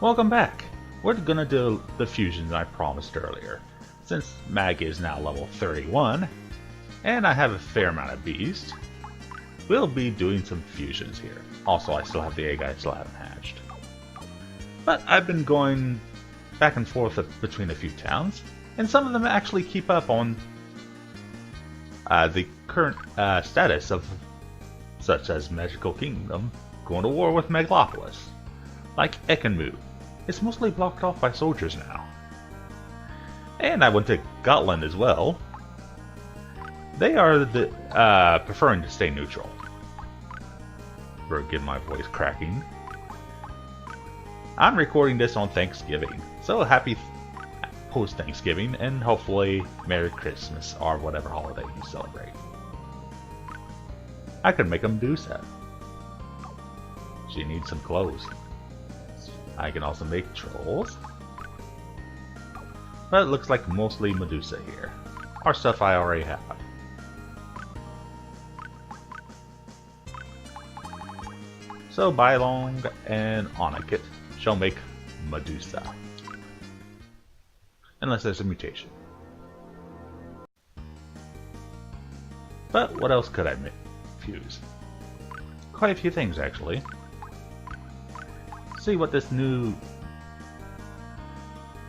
Welcome back! We're gonna do the fusions I promised earlier. Since Mag is now level 31, and I have a fair amount of beast, we'll be doing some fusions here. Also, I still have the egg I still haven't hatched. But I've been going back and forth between a few towns, and some of them actually keep up on the current status of such as Magical Kingdom going to war with Megalopolis. Like Ekenmu, it's mostly blocked off by soldiers now. And I went to Gotland as well. They are preferring to stay neutral. Forgive my voice cracking. I'm recording this on Thanksgiving, so happy post-Thanksgiving, and hopefully Merry Christmas or whatever holiday you celebrate. I could make them do so. She needs some clothes. I can also make trolls. But it looks like mostly Medusa here. Or stuff I already have. So Bylong and Onakit shall make Medusa. Unless there's a mutation. But what else could I fuse? Quite a few things actually. See what this new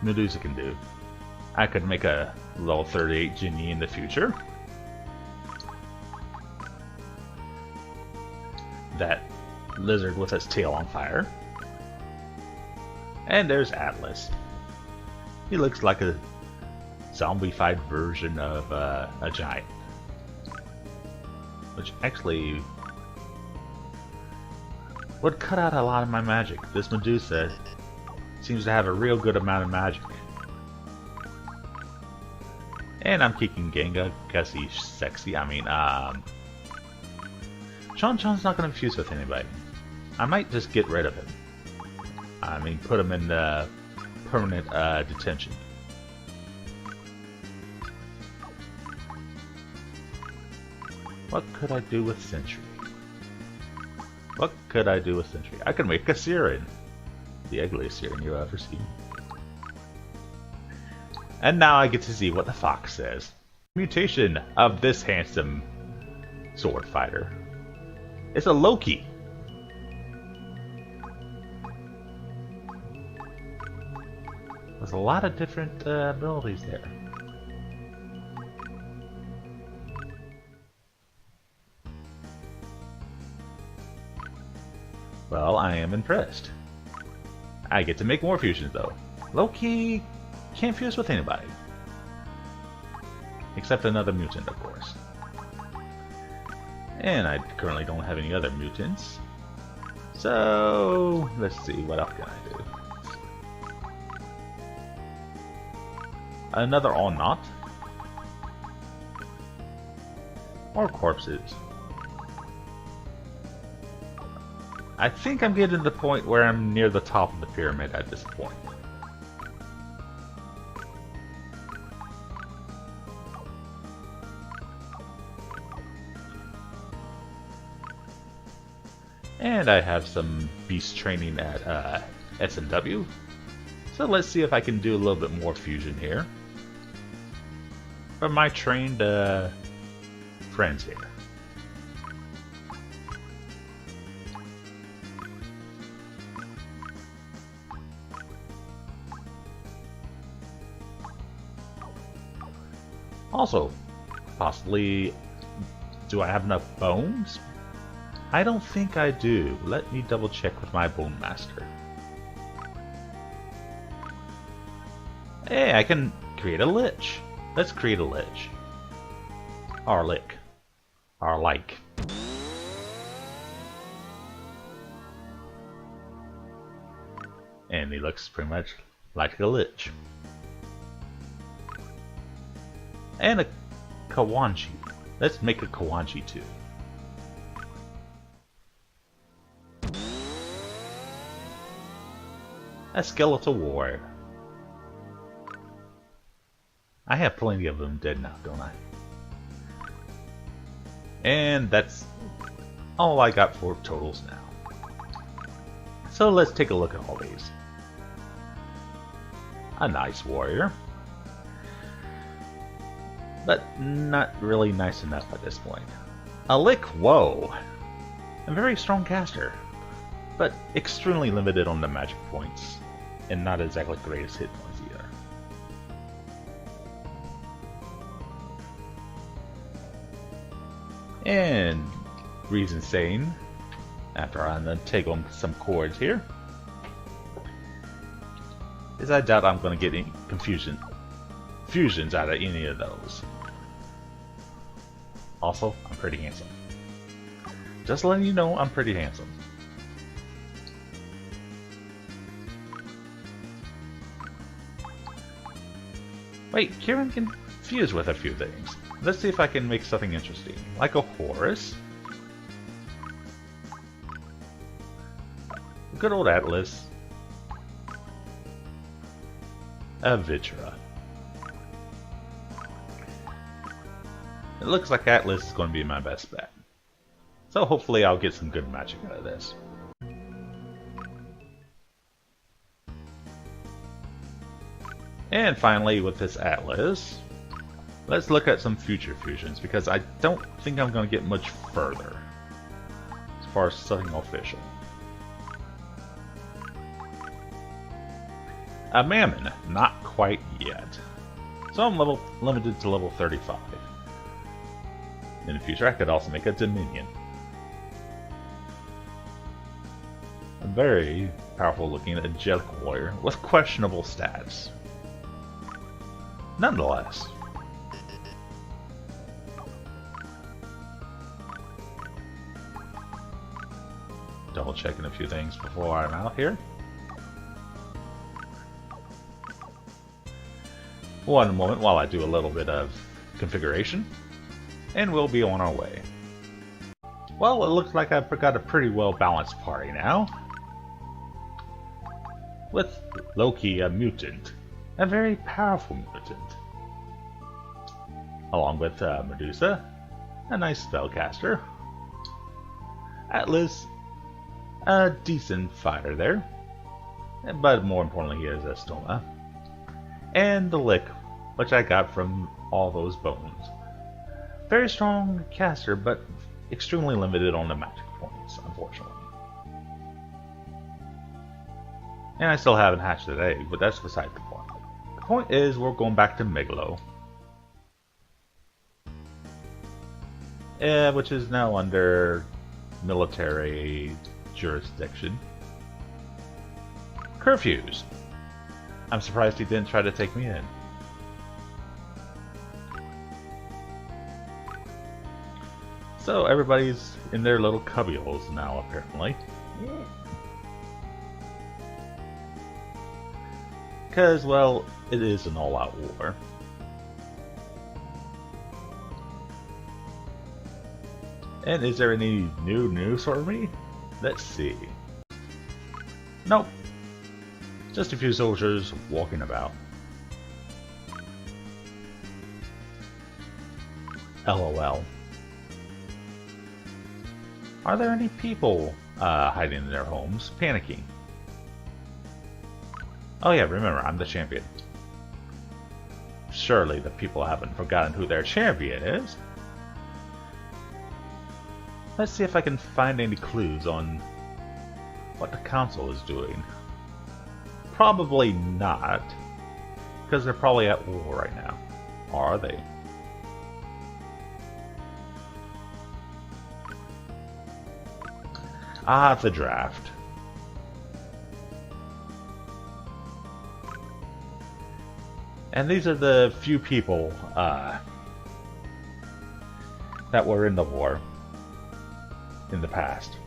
Medusa can do. I could make a level 38 genie in the future. That lizard with its tail on fire. And there's Atlas. He looks like a zombified version of a giant. Which actually would cut out a lot of my magic. This Medusa seems to have a real good amount of magic. And I'm kicking Genga because he's sexy. I mean, Chon's not going to fuse with anybody. I might just get rid of him. I mean, put him in permanent detention. What could I do with Sentry? What could I do with Sentry? I could make a Siren. The ugliest Siren you've ever seen. And now I get to see what the fox says. Mutation of this handsome sword fighter. It's a Loki. There's a lot of different abilities there. Well, I am impressed. I get to make more fusions though. Loki can't fuse with anybody. Except another mutant, of course. And I currently don't have any other mutants. So, let's see, what else can I do? Another All-Knot. Or corpses. I think I'm getting to the point where I'm near the top of the pyramid at this point. And I have some beast training at S&W. So let's see if I can do a little bit more fusion here. From my trained friends here. Also, possibly, do I have enough bones? I don't think I do. Let me double check with my Bone Master. Hey, I can create a Lich. Let's create a Lich. Or Lick. Or like. And he looks pretty much like a Lich. And a Kawanchi. Let's make a Kawanchi too. A skeletal warrior. I have plenty of them dead now, don't I? And that's all I got for totals now. So let's take a look at all these. A nice warrior. But not really nice enough at this point. A lick, whoa! A very strong caster, but extremely limited on the magic points, and not exactly the greatest hit points either. And reason saying, after I'm gonna take on some chords here, is I doubt I'm gonna get any fusions out of any of those. Also, I'm pretty handsome. Just letting you know, I'm pretty handsome. Wait, Kieran can fuse with a few things. Let's see if I can make something interesting, like a Horus. Good old Atlas. A Vitra. It looks like Atlas is going to be my best bet. So hopefully I'll get some good magic out of this. And finally, with this Atlas, let's look at some future fusions, because I don't think I'm going to get much further as far as something official. A Mammon, not quite yet. So I'm limited to level 35. In the future, I could also make a Dominion. A very powerful looking angelic warrior with questionable stats. Nonetheless. Double checking a few things before I'm out here. One moment while I do a little bit of configuration, and we'll be on our way. Well, it looks like I've got a pretty well balanced party now. With Loki, a mutant. A very powerful mutant. Along with Medusa, a nice spellcaster. Atlas, a decent fighter there. But more importantly, he is a Stoma. And the Lick, which I got from all those bones. Very strong caster, but extremely limited on the magic points, unfortunately. And I still haven't hatched an egg, but that's beside the point. The point is, we're going back to Megalo. Which is now under military jurisdiction. Curfews. I'm surprised he didn't try to take me in. So everybody's in their little cubbyholes now, apparently. Because, well, it is an all-out war. And is there any new news for me? Let's see. Nope. Just a few soldiers walking about. LOL. Are there any people hiding in their homes, panicking? Oh yeah, remember, I'm the champion. Surely the people haven't forgotten who their champion is. Let's see if I can find any clues on what the council is doing. Probably not, because they're probably at war right now. Or are they? Ah, the draft. And these are the few people that were in the war in the past.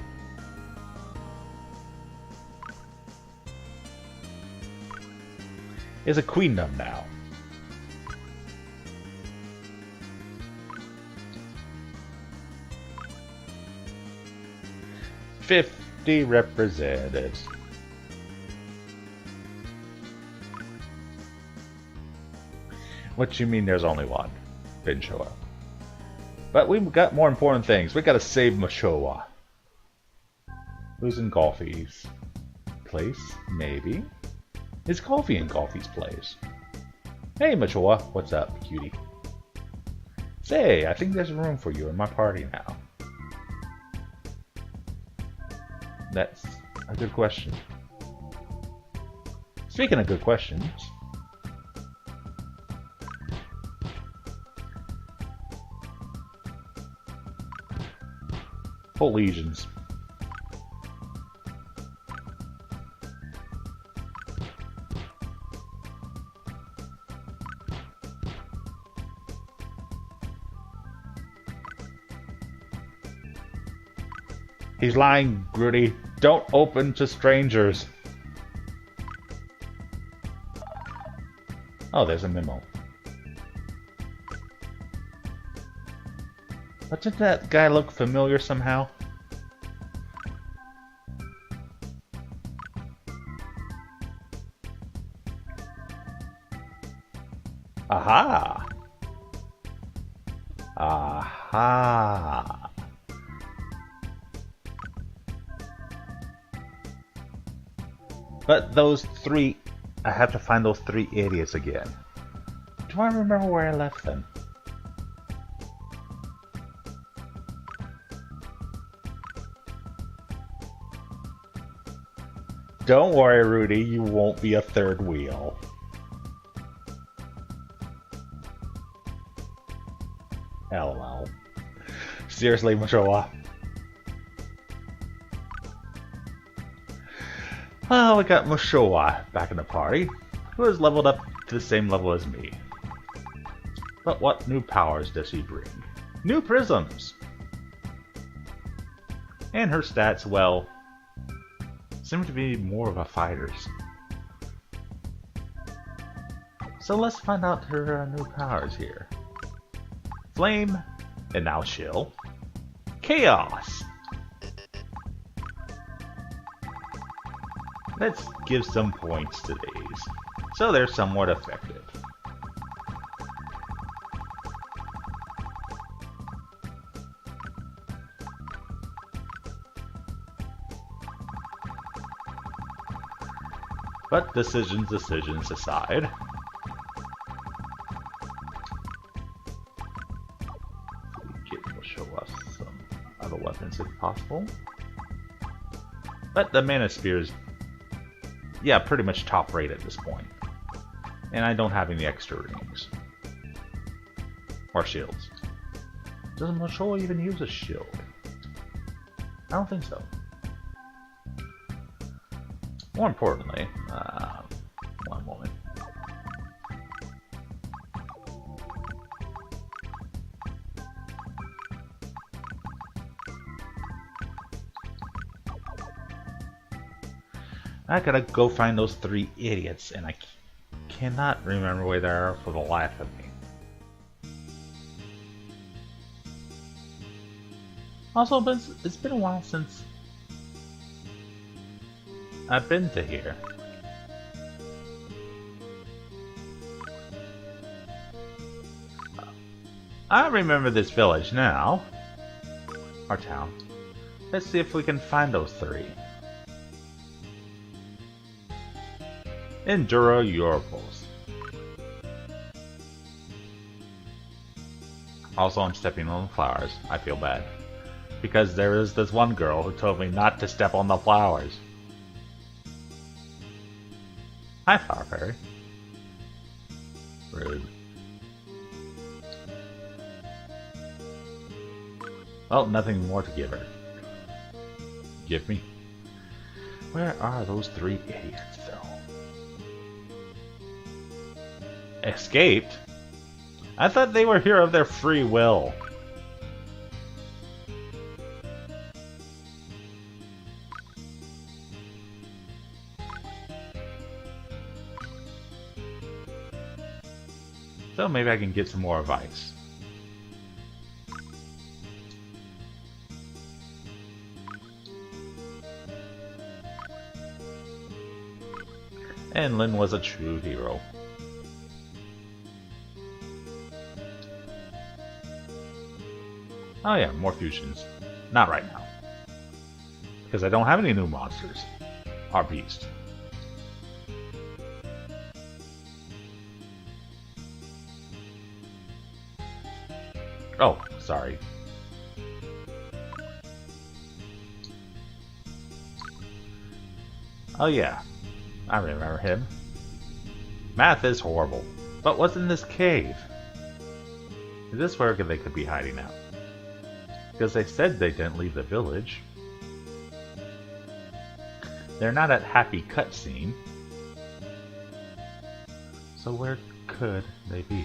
Is a queendom now. $50 representatives. What you mean there's only one? Didn't show up. But we've got more important things. We gotta save Machoa. Who's in Golfie's place? Maybe. Is Coffee in Coffee's place? Hey, Machoa, what's up, cutie? Say, I think there's room for you in my party now. That's a good question. Speaking of good questions, full legions. He's lying, Grudy. Don't open to strangers. Oh, there's a memo. But did that guy look familiar somehow? Aha! Aha! But those three... I have to find those three idiots again. Do I remember where I left them? Don't worry, Rudy. You won't be a third wheel. LOL. Seriously, Machoa. Well, we got Machoa back in the party, who has leveled up to the same level as me. But what new powers does he bring? New prisms! And her stats, well, seem to be more of a fighter's. So let's find out her new powers here. Flame, and now Chill. Chaos! Let's give some points to these, so they're somewhat effective. But decisions aside, will show us some other weapons if possible. But the Mana Spear is, yeah, pretty much top rate at this point. And I don't have any extra rings. Or shields. Does Machoa even use a shield? I don't think so. More importantly, one moment. I gotta go find those three idiots, and I cannot remember where they are for the life of me. Also, it's been a while since I've been to here. I remember this village now. Our town. Let's see if we can find those three. Endura Europos. Also, I'm stepping on the flowers. I feel bad. Because there is this one girl who told me not to step on the flowers. Hi, Flower Fairy. Rude. Well, nothing more to give her. Give me. Where are those three idiots, though? Escaped? I thought they were here of their free will. So maybe I can get some more advice. And Lynn was a true hero. Oh yeah, more fusions. Not right now. Because I don't have any new monsters. Our beast. Oh, sorry. Oh yeah, I remember him. Math is horrible. But what's in this cave? Is this where they could be hiding out? Because they said they didn't leave the village. They're not at Happy Cutscene. So where could they be?